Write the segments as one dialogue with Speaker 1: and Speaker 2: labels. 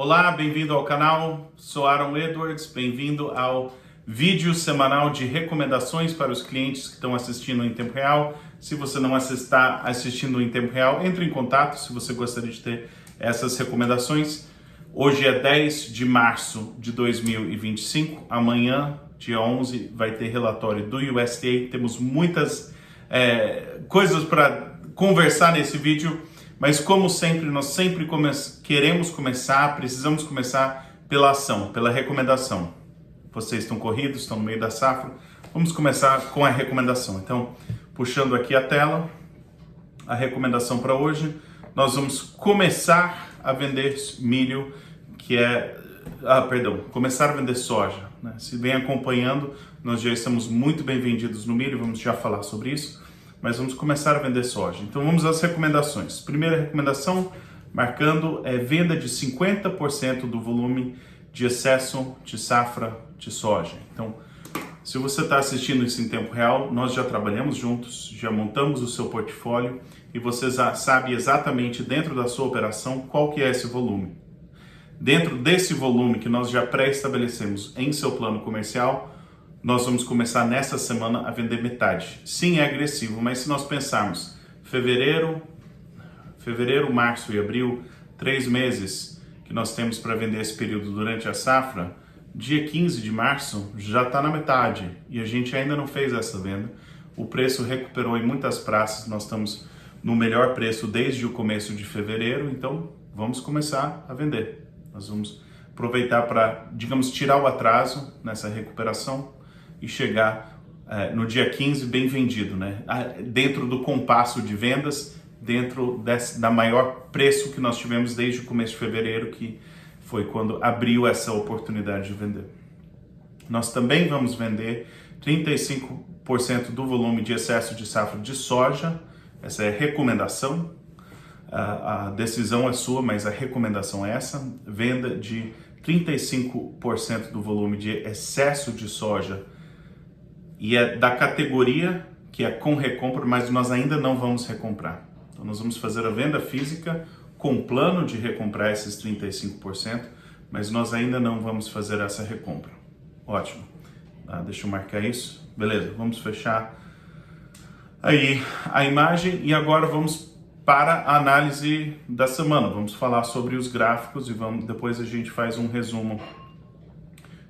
Speaker 1: Olá, bem-vindo ao canal, sou Aaron Edwards, bem-vindo ao vídeo semanal de recomendações para os clientes que estão assistindo em tempo real. Se você não está assistindo em tempo real, entre em contato se você gostaria de ter essas recomendações. Hoje é 10 de março de 2025, amanhã, dia 11, vai ter relatório do USDA. Temos muitas coisas para conversar nesse vídeo, mas como sempre, nós sempre precisamos começar pela ação, pela recomendação. Vocês estão corridos, estão no meio da safra, vamos começar com a recomendação. Então, puxando aqui a tela, a recomendação para hoje, nós vamos começar a vender milho, começar a vender soja, né? Se vem acompanhando, nós já estamos muito bem vendidos no milho, vamos já falar sobre isso, mas vamos começar a vender soja. Então vamos às recomendações. Primeira recomendação, marcando, é venda de 50% do volume de excesso de safra de soja. Então, se você está assistindo isso em tempo real, nós já trabalhamos juntos, já montamos o seu portfólio e você sabe exatamente dentro da sua operação qual que é esse volume. Dentro desse volume que nós já pré-estabelecemos em seu plano comercial, nós vamos começar nessa semana a vender metade. Sim, é agressivo, mas se nós pensarmos fevereiro, março e abril, 3 meses que nós temos para vender esse período durante a safra, dia 15 de março já está na metade e a gente ainda não fez essa venda. O preço recuperou em muitas praças, nós estamos no melhor preço desde o começo de fevereiro, então vamos começar a vender. Nós vamos aproveitar para, digamos, tirar o atraso nessa recuperação e chegar no dia 15 bem vendido, né? Dentro do compasso de vendas, dentro da maior preço que nós tivemos desde o começo de fevereiro, que foi quando abriu essa oportunidade de vender. Nós também vamos vender 35% do volume de excesso de safra de soja. Essa é a recomendação. A decisão é sua, mas a recomendação é essa. Venda de 35% do volume de excesso de soja. E é da categoria que é com recompra, mas nós ainda não vamos recomprar. Então nós vamos fazer a venda física com plano de recomprar esses 35%, mas nós ainda não vamos fazer essa recompra. Ótimo. Deixa eu marcar isso. Beleza, vamos fechar aí a imagem e agora vamos para a análise da semana. Vamos falar sobre os gráficos e depois a gente faz um resumo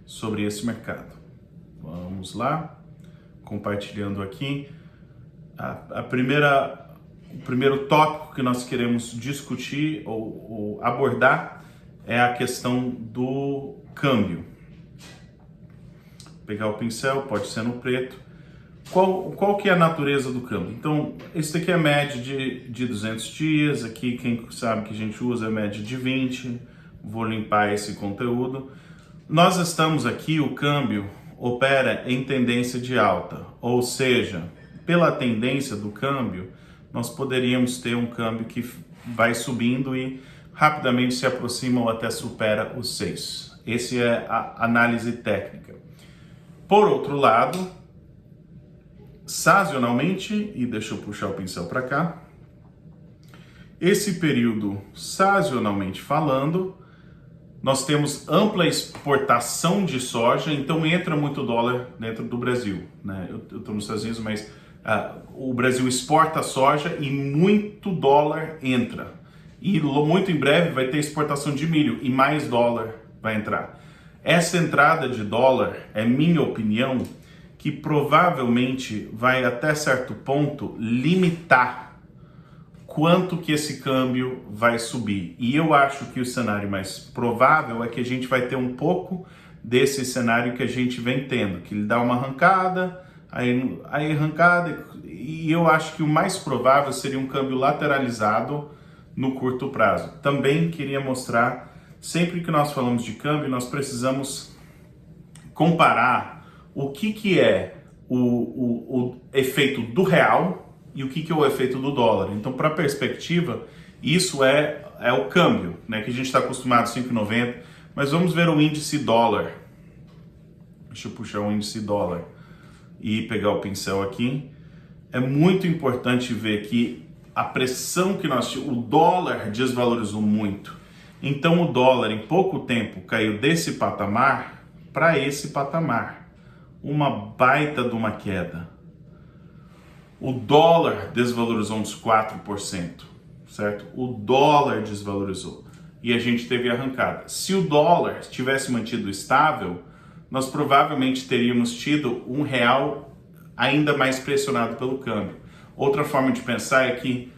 Speaker 1: sobre esse mercado. Vamos lá, compartilhando aqui. O primeiro tópico que nós queremos discutir ou abordar é a questão do câmbio. Vou pegar o pincel, pode ser no preto. Qual que é a natureza do câmbio? Então, esse aqui é a média de 200 dias, aqui quem sabe que a gente usa a média de 20, vou limpar esse conteúdo. Nós estamos aqui, o câmbio opera em tendência de alta, ou seja, pela tendência do câmbio, nós poderíamos ter um câmbio que vai subindo e rapidamente se aproxima ou até supera os 6. Essa é a análise técnica. Por outro lado, sazonalmente, e deixa eu puxar o pincel para cá, esse período, sazonalmente falando, nós temos ampla exportação de soja, então entra muito dólar dentro do Brasil, né? Eu estou nos Estados Unidos, mas o Brasil exporta soja e muito dólar entra. E muito em breve vai ter exportação de milho e mais dólar vai entrar. Essa entrada de dólar, é minha opinião, que provavelmente vai até certo ponto limitar quanto que esse câmbio vai subir. E eu acho que o cenário mais provável é que a gente vai ter um pouco desse cenário que a gente vem tendo, que ele dá uma arrancada, aí arrancada, e eu acho que o mais provável seria um câmbio lateralizado no curto prazo. Também queria mostrar, sempre que nós falamos de câmbio, nós precisamos comparar o que é o efeito do real e o que é o efeito do dólar. Então, para perspectiva, isso é o câmbio, né, que a gente está acostumado, 5,90, mas vamos ver o índice dólar. Deixa eu puxar o índice dólar e pegar o pincel aqui. É muito importante ver que a pressão que o dólar desvalorizou muito Então o dólar em pouco tempo caiu desse patamar para esse patamar. Uma baita de uma queda. O dólar desvalorizou uns 4%, certo? O dólar desvalorizou e a gente teve arrancada. Se o dólar tivesse mantido estável, nós provavelmente teríamos tido um real ainda mais pressionado pelo câmbio. Outra forma de pensar é que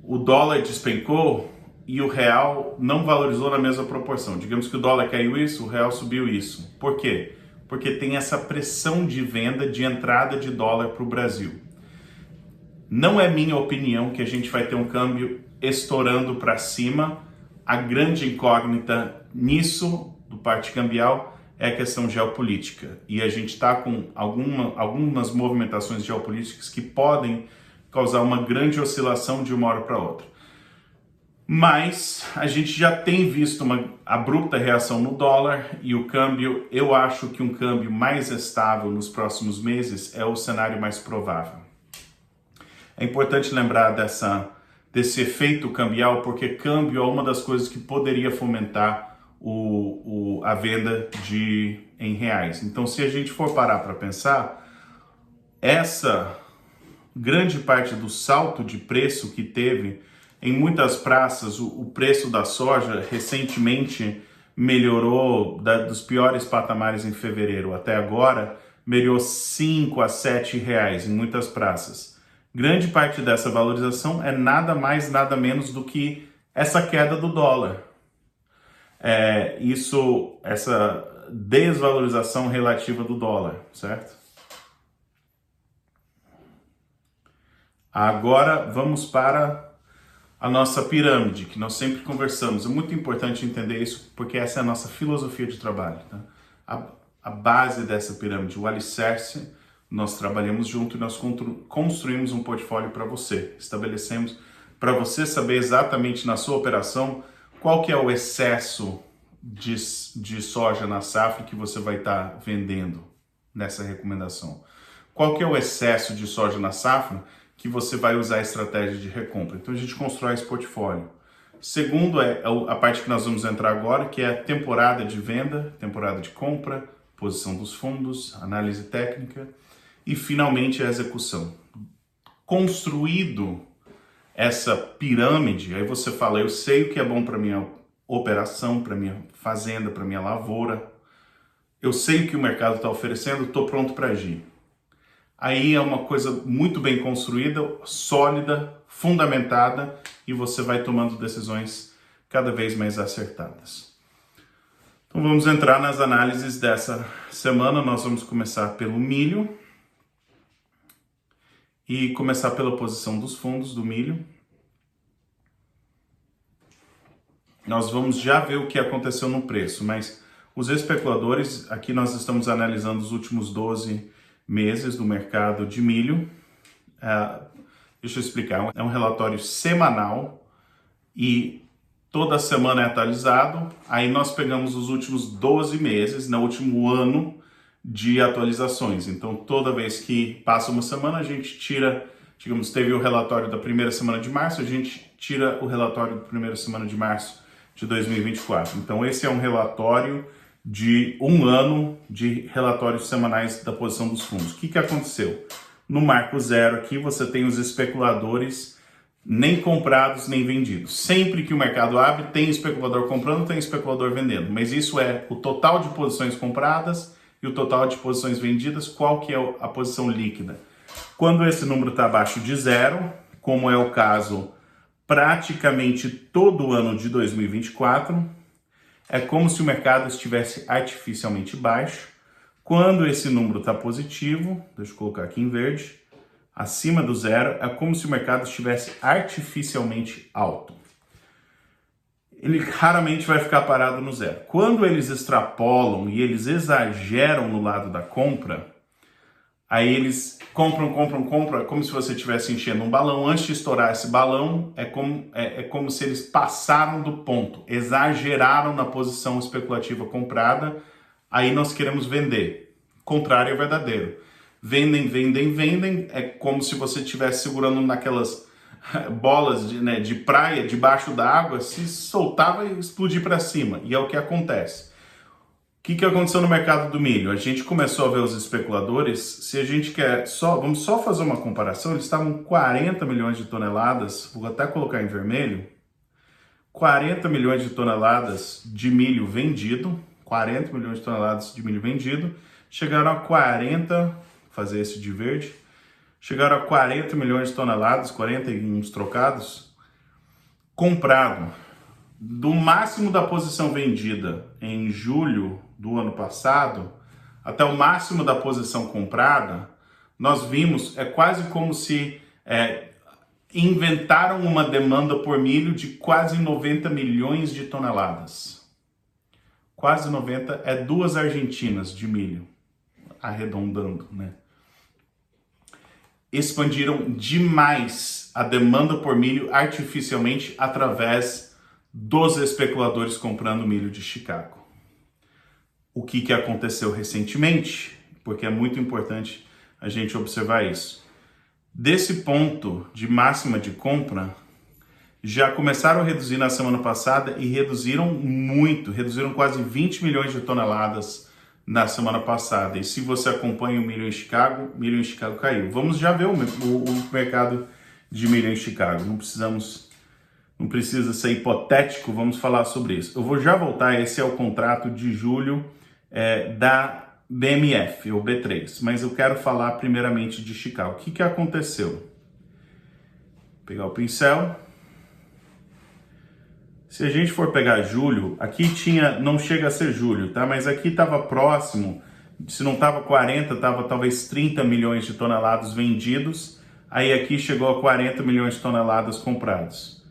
Speaker 1: o dólar despencou e o real não valorizou na mesma proporção. Digamos que o dólar caiu isso, o real subiu isso. Por quê? Porque tem essa pressão de venda, de entrada de dólar para o Brasil. Não é minha opinião que a gente vai ter um câmbio estourando para cima. A grande incógnita nisso, do parte cambial, é a questão geopolítica. E a gente está com algumas movimentações geopolíticas que podem causar uma grande oscilação de uma hora para outra. Mas a gente já tem visto uma abrupta reação no dólar e o câmbio, eu acho que um câmbio mais estável nos próximos meses é o cenário mais provável. É importante lembrar desse efeito cambial, porque câmbio é uma das coisas que poderia fomentar a venda em reais. Então, se a gente for parar para pensar, essa grande parte do salto de preço que teve em muitas praças, o preço da soja recentemente melhorou dos piores patamares em fevereiro até agora, melhorou 5 a 7 reais em muitas praças. Grande parte dessa valorização é nada mais, nada menos do que essa queda do dólar. Essa desvalorização relativa do dólar, certo? Agora vamos para a nossa pirâmide, que nós sempre conversamos. É muito importante entender isso, porque essa é a nossa filosofia de trabalho. Tá? A base dessa pirâmide, o alicerce, nós trabalhamos junto e nós construímos um portfólio para você. Estabelecemos para você saber exatamente na sua operação qual que é o excesso de soja na safra que você vai estar vendendo nessa recomendação. Qual que é o excesso de soja na safra que você vai usar a estratégia de recompra. Então a gente constrói esse portfólio. Segundo é a parte que nós vamos entrar agora, que é a temporada de venda, temporada de compra, posição dos fundos, análise técnica e finalmente a execução. Construído essa pirâmide, aí você fala, eu sei o que é bom para minha operação, para minha fazenda, para minha lavoura, eu sei o que o mercado está oferecendo, estou pronto para agir. Aí é uma coisa muito bem construída, sólida, fundamentada e você vai tomando decisões cada vez mais acertadas. Então vamos entrar nas análises dessa semana. Nós vamos começar pelo milho e começar pela posição dos fundos do milho. Nós vamos já ver o que aconteceu no preço, mas os especuladores, aqui nós estamos analisando os últimos 12 meses do mercado de milho. Deixa eu explicar, é um relatório semanal e toda semana é atualizado. Aí nós pegamos os últimos 12 meses, no último ano de atualizações. Então toda vez que passa uma semana a gente tira, digamos, teve o relatório da primeira semana de março, a gente tira o relatório da primeira semana de março de 2024. Então esse é um relatório de um ano de relatórios semanais da posição dos fundos. O que aconteceu? No marco zero aqui você tem os especuladores nem comprados nem vendidos. Sempre que o mercado abre, tem especulador comprando, tem especulador vendendo. Mas isso é o total de posições compradas e o total de posições vendidas, qual que é a posição líquida. Quando esse número está abaixo de zero, como é o caso praticamente todo o ano de 2024, é como se o mercado estivesse artificialmente baixo. Quando esse número está positivo, deixa eu colocar aqui em verde, acima do zero, é como se o mercado estivesse artificialmente alto. Ele raramente vai ficar parado no zero. Quando eles extrapolam e eles exageram no lado da compra, aí eles compram, é como se você estivesse enchendo um balão. Antes de estourar esse balão, é como se eles passaram do ponto, exageraram na posição especulativa comprada, aí nós queremos vender. Contrário é verdadeiro. Vendem, é como se você estivesse segurando naquelas bolas de praia debaixo da água, se soltava e explodir para cima. E é o que acontece. O que aconteceu no mercado do milho? A gente começou a ver os especuladores, se a gente quer vamos só fazer uma comparação, eles estavam 40 milhões de toneladas, vou até colocar em vermelho, 40 milhões de toneladas de milho vendido, 40 milhões de toneladas de milho vendido, chegaram a 40, fazer esse de verde, chegaram a 40 milhões de toneladas, 40 e uns trocados, comprado. Do máximo da posição vendida em julho do ano passado, até o máximo da posição comprada, nós vimos, é quase como se inventaram uma demanda por milho de quase 90 milhões de toneladas. Quase 90 é 2 Argentinas de milho, arredondando, né? Expandiram demais a demanda por milho artificialmente através dos especuladores comprando milho de Chicago. O que aconteceu recentemente? Porque é muito importante a gente observar isso. Desse ponto de máxima de compra, já começaram a reduzir na semana passada e reduziram muito, reduziram quase 20 milhões de toneladas na semana passada. E se você acompanha o milho em Chicago caiu. Vamos já ver o mercado de milho em Chicago. Não precisa ser hipotético, vamos falar sobre isso. Eu vou já voltar, esse é o contrato de julho da BMF, ou B3, mas eu quero falar primeiramente de Chicago. O que aconteceu? Vou pegar o pincel. Se a gente for pegar julho, aqui não chega a ser julho, tá? Mas aqui estava próximo, se não estava 40, estava talvez 30 milhões de toneladas vendidos, aí aqui chegou a 40 milhões de toneladas comprados.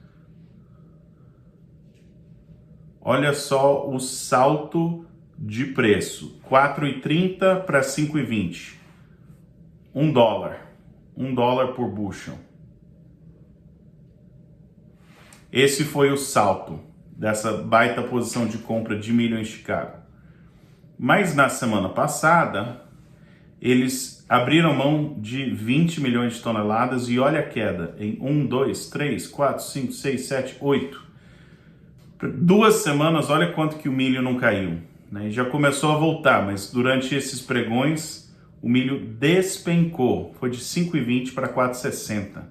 Speaker 1: Olha só o salto de preço, 4,30 para 5,20, $1, $1 por bushel. Esse foi o salto dessa baita posição de compra de milho em Chicago. Mas na semana passada, eles abriram mão de 20 milhões de toneladas e olha a queda em 1, 2, 3, 4, 5, 6, 7, 8. 2 semanas, olha quanto que o milho não caiu. Né? E já começou a voltar, mas durante esses pregões, o milho despencou. Foi de 5,20 para 4,60.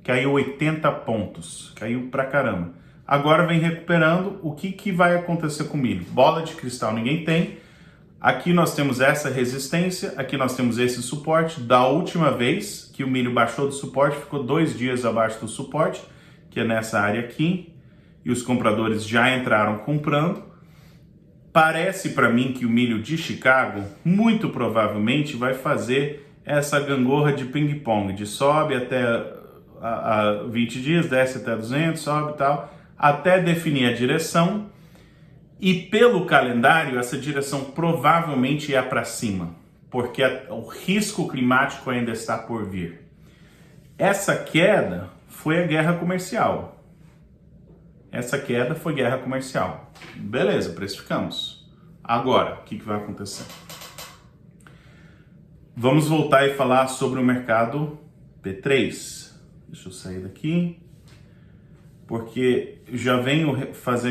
Speaker 1: Caiu 80 pontos, caiu pra caramba. Agora vem recuperando. O que vai acontecer com o milho? Bola de cristal ninguém tem. Aqui nós temos essa resistência, aqui nós temos esse suporte. Da última vez que o milho baixou do suporte, ficou 2 dias abaixo do suporte, que é nessa área aqui, e os compradores já entraram comprando. Parece para mim que o milho de Chicago, muito provavelmente, vai fazer essa gangorra de ping-pong, de sobe até a 20 dias, desce até 200, sobe e tal, até definir a direção, e pelo calendário essa direção provavelmente é para cima, porque o risco climático ainda está por vir. Essa queda foi a guerra comercial. Beleza, precificamos. Agora, o que vai acontecer? Vamos voltar e falar sobre o mercado P3. Deixa eu sair daqui, porque já venho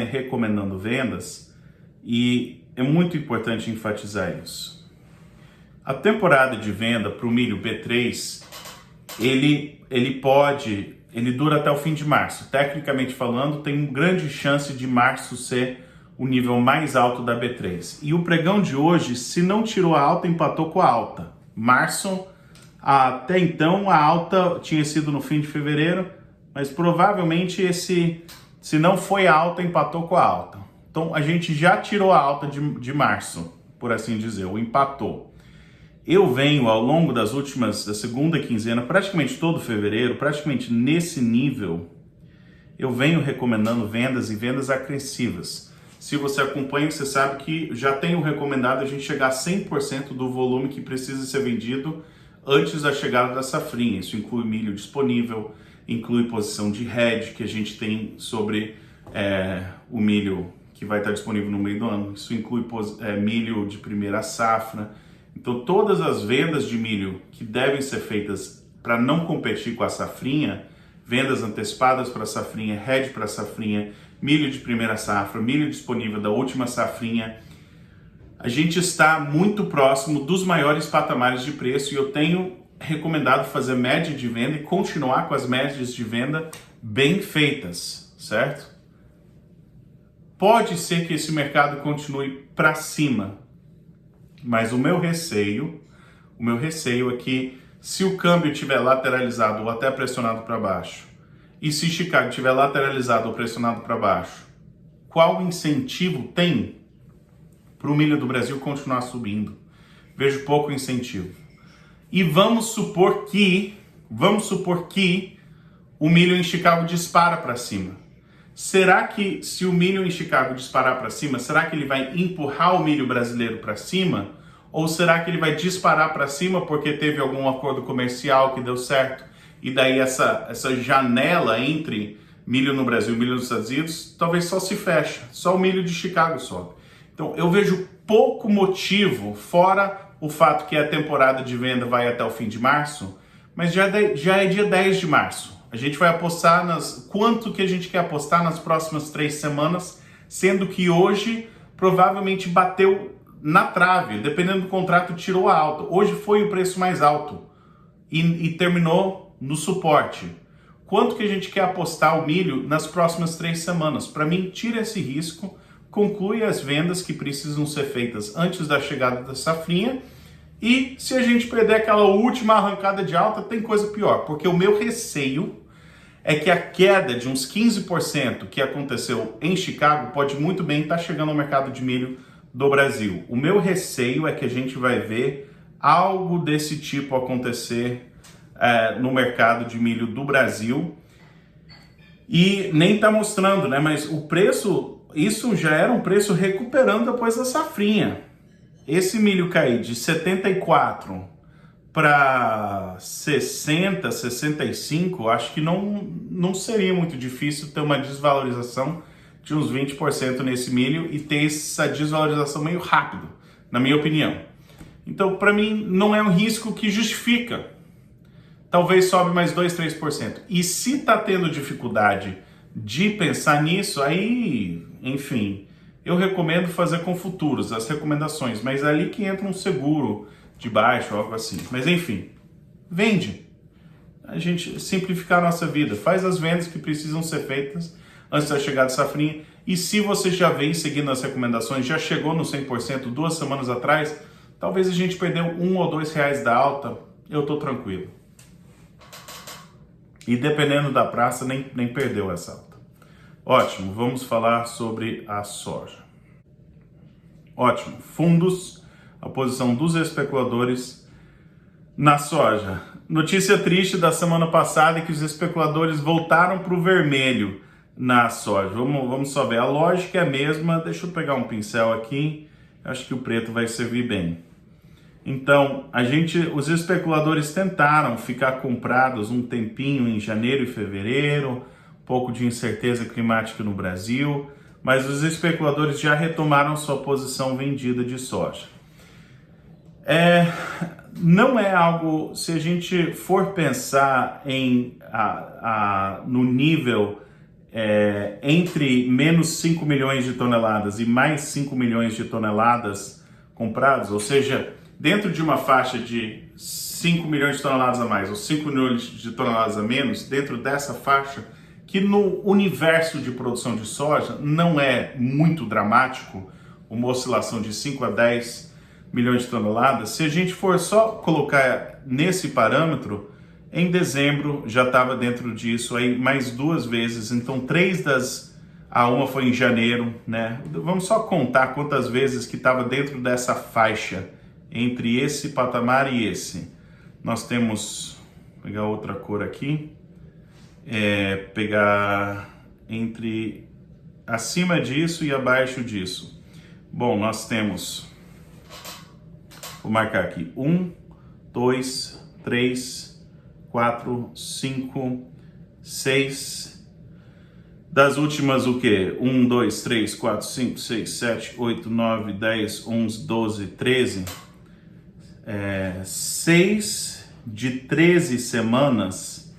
Speaker 1: recomendando vendas e é muito importante enfatizar isso. A temporada de venda para o milho B3, ele dura até o fim de março. Tecnicamente falando, tem uma grande chance de março ser o nível mais alto da B3. E o pregão de hoje, se não tirou a alta, empatou com a alta. Março, até então, a alta tinha sido no fim de fevereiro, mas provavelmente se não foi a alta, empatou com a alta. Então, a gente já tirou a alta de março, por assim dizer, ou empatou. Eu venho, ao longo da segunda quinzena, praticamente todo fevereiro, praticamente nesse nível, eu venho recomendando vendas e vendas agressivas. Se você acompanha, você sabe que já tenho recomendado a gente chegar a 100% do volume que precisa ser vendido antes da chegada da safrinha. Isso inclui milho disponível, inclui posição de hedge que a gente tem sobre o milho que vai estar disponível no meio do ano. Isso inclui milho de primeira safra. Então todas as vendas de milho que devem ser feitas para não competir com a safrinha, vendas antecipadas para safrinha, hedge para safrinha, milho de primeira safra, milho disponível da última safrinha. A gente está muito próximo dos maiores patamares de preço e eu tenho recomendado fazer média de venda e continuar com as médias de venda bem feitas, certo? Pode ser que esse mercado continue para cima, mas o meu receio é que se o câmbio estiver lateralizado ou até pressionado para baixo, e se Chicago estiver lateralizado ou pressionado para baixo, qual incentivo tem para o milho do Brasil continuar subindo? Vejo pouco incentivo. E vamos supor que o milho em Chicago dispara para cima. Será que se o milho em Chicago disparar para cima, será que ele vai empurrar o milho brasileiro para cima? Ou será que ele vai disparar para cima porque teve algum acordo comercial que deu certo? E daí essa janela entre milho no Brasil e milho nos Estados Unidos talvez só se fecha. Só o milho de Chicago sobe. Então eu vejo pouco motivo, fora o fato que a temporada de venda vai até o fim de março, mas já é dia 10 de março. A gente vai apostar quanto que a gente quer apostar nas próximas 3 semanas, sendo que hoje provavelmente bateu na trave, dependendo do contrato, tirou a alta. Hoje foi o preço mais alto e terminou no suporte. Quanto que a gente quer apostar o milho nas próximas 3 semanas? Para mim, tira esse risco, conclui as vendas que precisam ser feitas antes da chegada da safrinha e se a gente perder aquela última arrancada de alta, tem coisa pior, porque o meu receio é que a queda de uns 15% que aconteceu em Chicago pode muito bem estar chegando ao mercado de milho do Brasil. O meu receio é que a gente vai ver algo desse tipo acontecer no mercado de milho do Brasil e nem está mostrando, né? Mas o preço, isso já era um preço recuperando depois da safrinha. Esse milho cair de 74 para 60, 65, acho que não seria muito difícil ter uma desvalorização de uns 20% nesse milho e ter essa desvalorização meio rápido, na minha opinião. Então, para mim, não é um risco que justifica. Talvez sobe mais 2, 3%. E se está tendo dificuldade de pensar nisso, aí, enfim, eu recomendo fazer com futuros, as recomendações, mas é ali que entra um seguro de baixo, algo assim. Mas enfim, vende. A gente simplificar a nossa vida, faz as vendas que precisam ser feitas antes da chegada de safrinha. E se você já vem seguindo as recomendações, já chegou no 100% 2 semanas atrás, talvez a gente perdeu R$1 ou R$2 da alta, eu tô tranquilo. E dependendo da praça, nem perdeu essa alta. Ótimo, vamos falar sobre a soja. Ótimo, fundos, a posição dos especuladores na soja. Notícia triste da semana passada é que os especuladores voltaram para o vermelho na soja. Vamos só ver, a lógica é a mesma. Deixa eu pegar um pincel aqui, acho que o preto vai servir bem. Então, os especuladores tentaram ficar comprados um tempinho em janeiro e fevereiro, um pouco de incerteza climática no Brasil, mas os especuladores já retomaram sua posição vendida de soja. Não é algo, se a gente for pensar no nível entre menos 5 milhões de toneladas e mais 5 milhões de toneladas compradas, ou seja, dentro de uma faixa de 5 milhões de toneladas a mais ou 5 milhões de toneladas a menos, dentro dessa faixa, que no universo de produção de soja não é muito dramático, uma oscilação de 5 a 10 milhões de toneladas, se a gente for só colocar nesse parâmetro, em dezembro já estava dentro disso aí mais 2 vezes, então uma foi em janeiro, né? Vamos só contar quantas vezes que estava dentro dessa faixa, entre esse patamar e esse. Nós temos, vou pegar outra cor aqui, pegar entre acima disso e abaixo disso. Bom, nós temos, vou marcar aqui, 1, 2, 3, 4, 5, 6, das últimas o quê? 1, 2, 3, 4, 5, 6, 7, 8, 9, 10, 11, 12, 13, 6 de 13 semanas,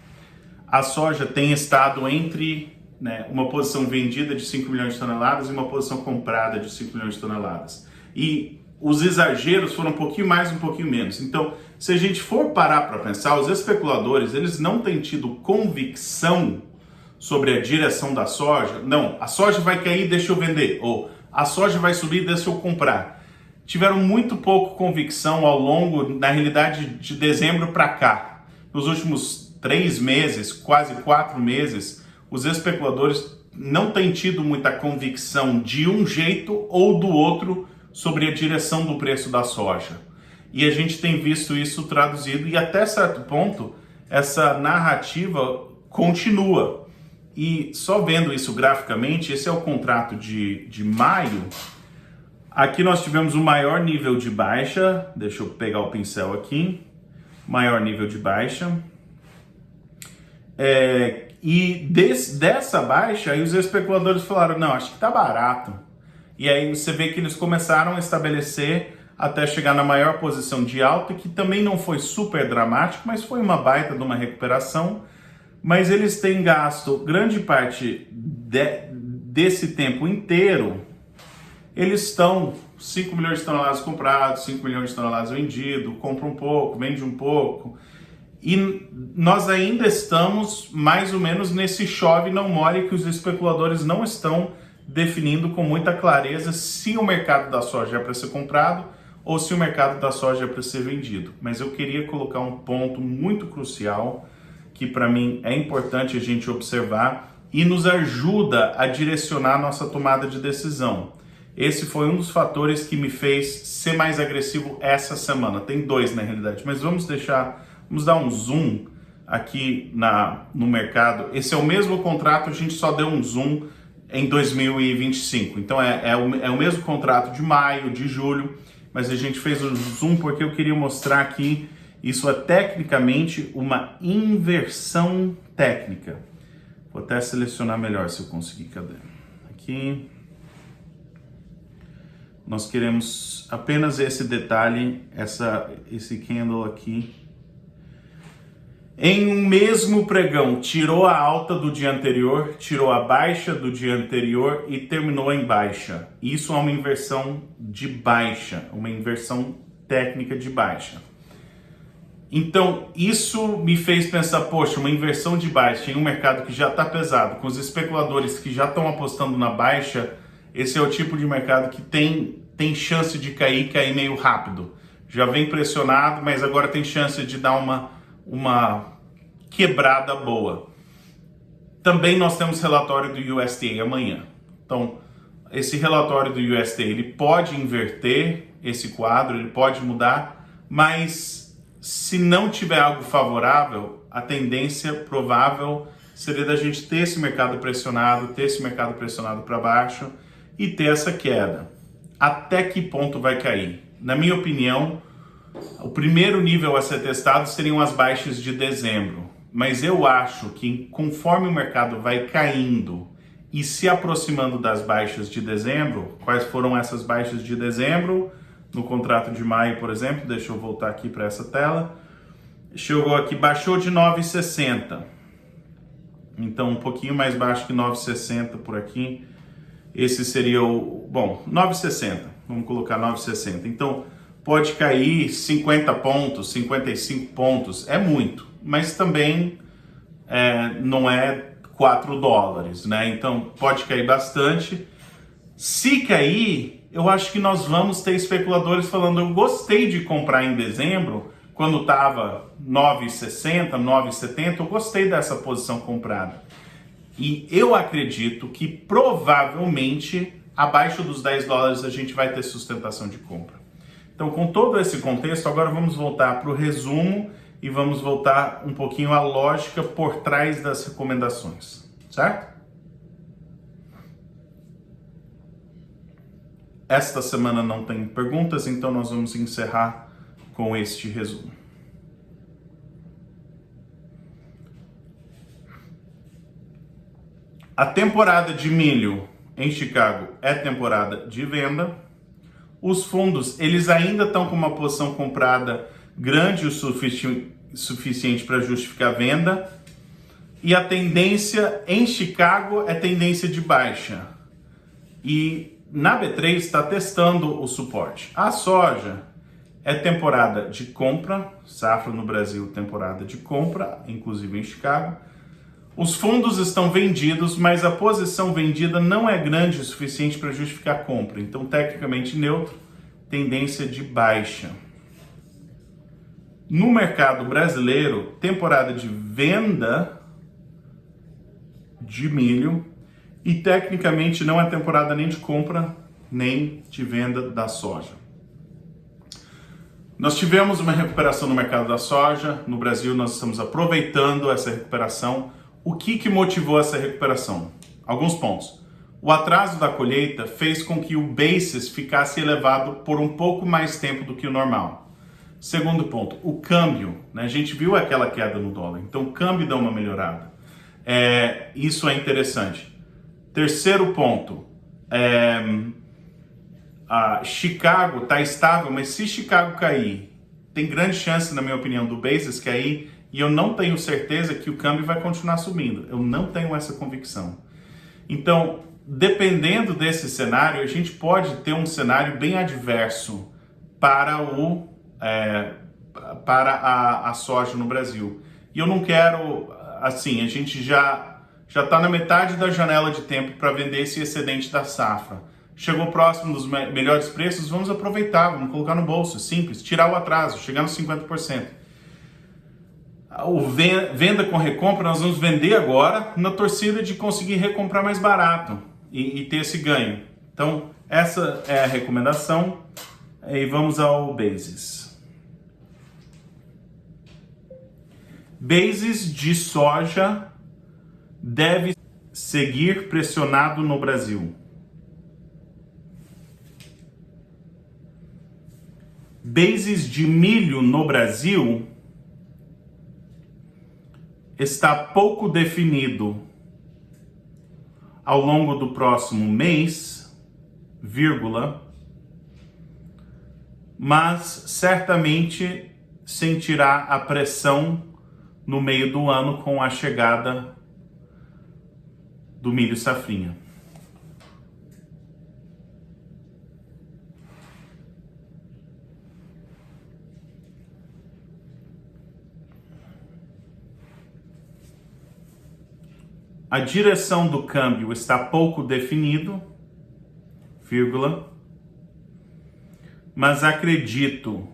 Speaker 1: a soja tem estado entre, né, uma posição vendida de 5 milhões de toneladas e uma posição comprada de 5 milhões de toneladas. E os exageros foram um pouquinho mais, um pouquinho menos. Então, se a gente for parar para pensar, os especuladores, eles não têm tido convicção sobre a direção da soja. Não, a soja vai cair, deixa eu vender. Ou a soja vai subir, deixa eu comprar. Tiveram muito pouco convicção ao longo, na realidade, de dezembro para cá. Nos últimos 3 meses, quase 4 meses, os especuladores não têm tido muita convicção de um jeito ou do outro sobre a direção do preço da soja. E a gente tem visto isso traduzido e até certo ponto essa narrativa continua. E só vendo isso graficamente, esse é o contrato de maio. Aqui nós tivemos o maior nível de baixa, deixa eu pegar o pincel aqui, maior nível de baixa. E dessa baixa, aí os especuladores falaram, não, acho que tá barato. E aí você vê que eles começaram a estabelecer até chegar na maior posição de alta, que também não foi super dramático, mas foi uma baita de uma recuperação. Mas eles têm gasto grande parte desse tempo inteiro, eles estão 5 milhões de toneladas comprados, 5 milhões de toneladas vendidos, compra um pouco, vende um pouco. E nós ainda estamos mais ou menos nesse chove não molhe que os especuladores não estão definindo com muita clareza se o mercado da soja é para ser comprado ou se o mercado da soja é para ser vendido. Mas eu queria colocar um ponto muito crucial que para mim é importante a gente observar e nos ajuda a direcionar a nossa tomada de decisão. Esse foi um dos fatores que me fez ser mais agressivo essa semana. Tem 2 na realidade, mas vamos dar um zoom aqui no mercado. Esse é o mesmo contrato, a gente só deu um zoom em 2025. Então é o mesmo contrato de maio, de julho, mas a gente fez o zoom porque eu queria mostrar aqui, isso é tecnicamente uma inversão técnica. Vou até selecionar melhor se eu conseguir, cadê? Aqui. Nós queremos apenas esse detalhe, esse candle aqui. Em um mesmo pregão, tirou a alta do dia anterior, tirou a baixa do dia anterior e terminou em baixa. Isso é uma inversão de baixa, uma inversão técnica de baixa. Então, isso me fez pensar, poxa, uma inversão de baixa em um mercado que já está pesado, com os especuladores que já estão apostando na baixa, esse é o tipo de mercado que tem chance de cair meio rápido. Já vem pressionado, mas agora tem chance de dar uma quebrada boa. Também nós temos relatório do USDA amanhã. Então, esse relatório do USDA, ele pode inverter esse quadro, ele pode mudar, mas se não tiver algo favorável, a tendência provável seria da gente ter esse mercado pressionado para baixo e ter essa queda. Até que ponto vai cair? Na minha opinião, o primeiro nível a ser testado seriam as baixas de dezembro, mas eu acho que conforme o mercado vai caindo e se aproximando das baixas de dezembro, quais foram essas baixas de dezembro? No contrato de maio, por exemplo, deixa eu voltar aqui para essa tela, chegou aqui, baixou de 9,60, então um pouquinho mais baixo que 9,60 por aqui, esse seria 9,60, vamos colocar 9,60, então pode cair 50 pontos, 55 pontos, é muito, mas também não é $4, né? Então pode cair bastante. Se cair, eu acho que nós vamos ter especuladores falando, eu gostei de comprar em dezembro, quando estava 9,60, 9,70, eu gostei dessa posição comprada. E eu acredito que provavelmente abaixo dos $10 a gente vai ter sustentação de compra. Então, com todo esse contexto, agora vamos voltar para o resumo e vamos voltar um pouquinho à lógica por trás das recomendações, certo? Esta semana não tem perguntas, então nós vamos encerrar com este resumo. A temporada de milho em Chicago é temporada de venda. Os fundos, eles ainda estão com uma posição comprada grande o suficiente para justificar a venda. E a tendência em Chicago é tendência de baixa. E na B3 está testando o suporte. A soja é temporada de compra, safra no Brasil, temporada de compra, inclusive em Chicago. Os fundos estão vendidos, mas a posição vendida não é grande o suficiente para justificar a compra. Então, tecnicamente neutro, tendência de baixa. No mercado brasileiro, temporada de venda de milho e tecnicamente não é temporada nem de compra nem de venda da soja. Nós tivemos uma recuperação no mercado da soja. No Brasil, nós estamos aproveitando essa recuperação. O que motivou essa recuperação? Alguns pontos. O atraso da colheita fez com que o basis ficasse elevado por um pouco mais tempo do que o normal. Segundo ponto, o câmbio. Né? A gente viu aquela queda no dólar, então o câmbio dá uma melhorada. Isso é interessante. Terceiro ponto, Chicago está estável, mas se Chicago cair, tem grande chance, na minha opinião, do basis cair, e eu não tenho certeza que o câmbio vai continuar subindo. Eu não tenho essa convicção. Então, dependendo desse cenário, a gente pode ter um cenário bem adverso para a soja no Brasil. E eu não quero, assim, a gente já está na metade da janela de tempo para vender esse excedente da safra. Chegou próximo dos melhores preços, vamos aproveitar, vamos colocar no bolso, simples, tirar o atraso, chegar nos 50%. Venda com recompra, nós vamos vender agora na torcida de conseguir recomprar mais barato e ter esse ganho. Então, essa é a recomendação e vamos ao basis. Basis de soja deve seguir pressionado no Brasil. Basis de milho no Brasil está pouco definido ao longo do próximo mês, mas certamente sentirá a pressão no meio do ano com a chegada do milho safrinha. A direção do câmbio está pouco definido, mas acredito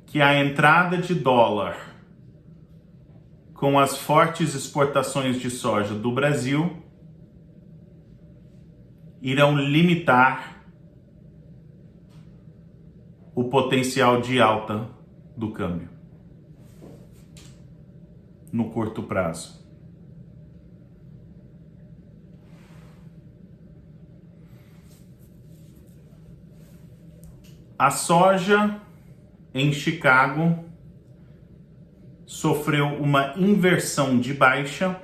Speaker 1: que a entrada de dólar com as fortes exportações de soja do Brasil irão limitar o potencial de alta do câmbio no curto prazo. A soja em Chicago sofreu uma inversão de baixa.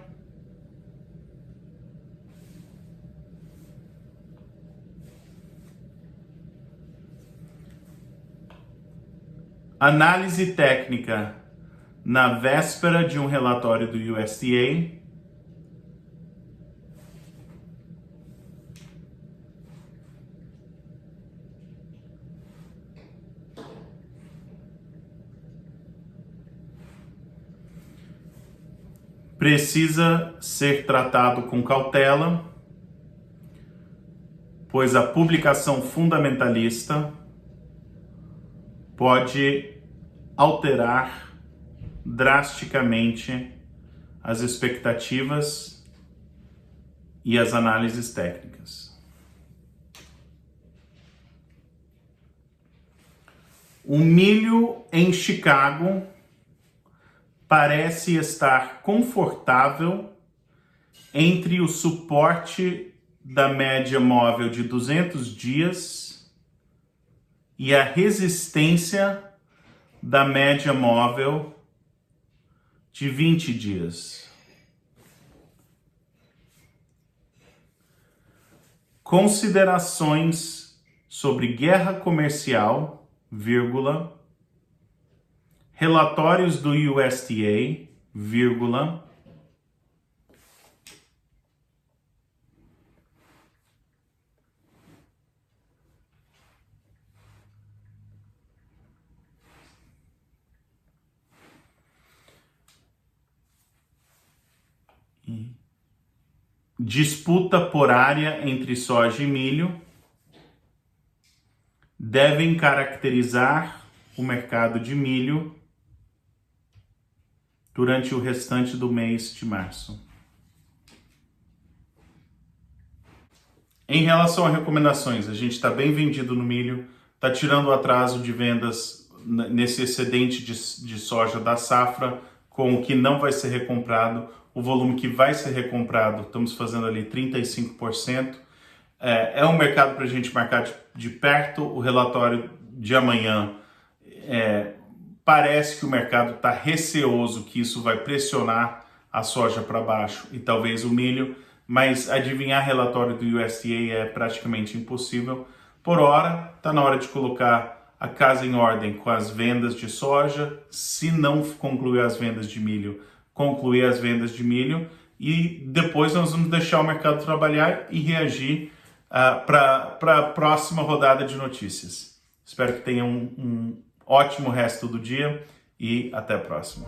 Speaker 1: Análise técnica na véspera de um relatório do USDA. Precisa ser tratado com cautela, pois a publicação fundamentalista pode alterar drasticamente as expectativas e as análises técnicas. O milho em Chicago parece estar confortável entre o suporte da média móvel de 200 dias e a resistência da média móvel de 20 dias. Considerações sobre guerra comercial, relatórios do USDA, disputa por área entre soja e milho devem caracterizar o mercado de milho durante o restante do mês de março. Em relação a recomendações, a gente está bem vendido no milho, está tirando o atraso de vendas nesse excedente de soja da safra, com o que não vai ser recomprado, o volume que vai ser recomprado, estamos fazendo ali 35%. É um mercado para a gente marcar de perto. O relatório de amanhã parece que o mercado está receoso que isso vai pressionar a soja para baixo e talvez o milho, mas adivinhar relatório do USDA é praticamente impossível. Por hora, está na hora de colocar a casa em ordem com as vendas de soja. Se não concluir as vendas de milho, concluir as vendas de milho, e depois nós vamos deixar o mercado trabalhar e reagir para a próxima rodada de notícias. Espero que tenham um ótimo resto do dia e até a próxima.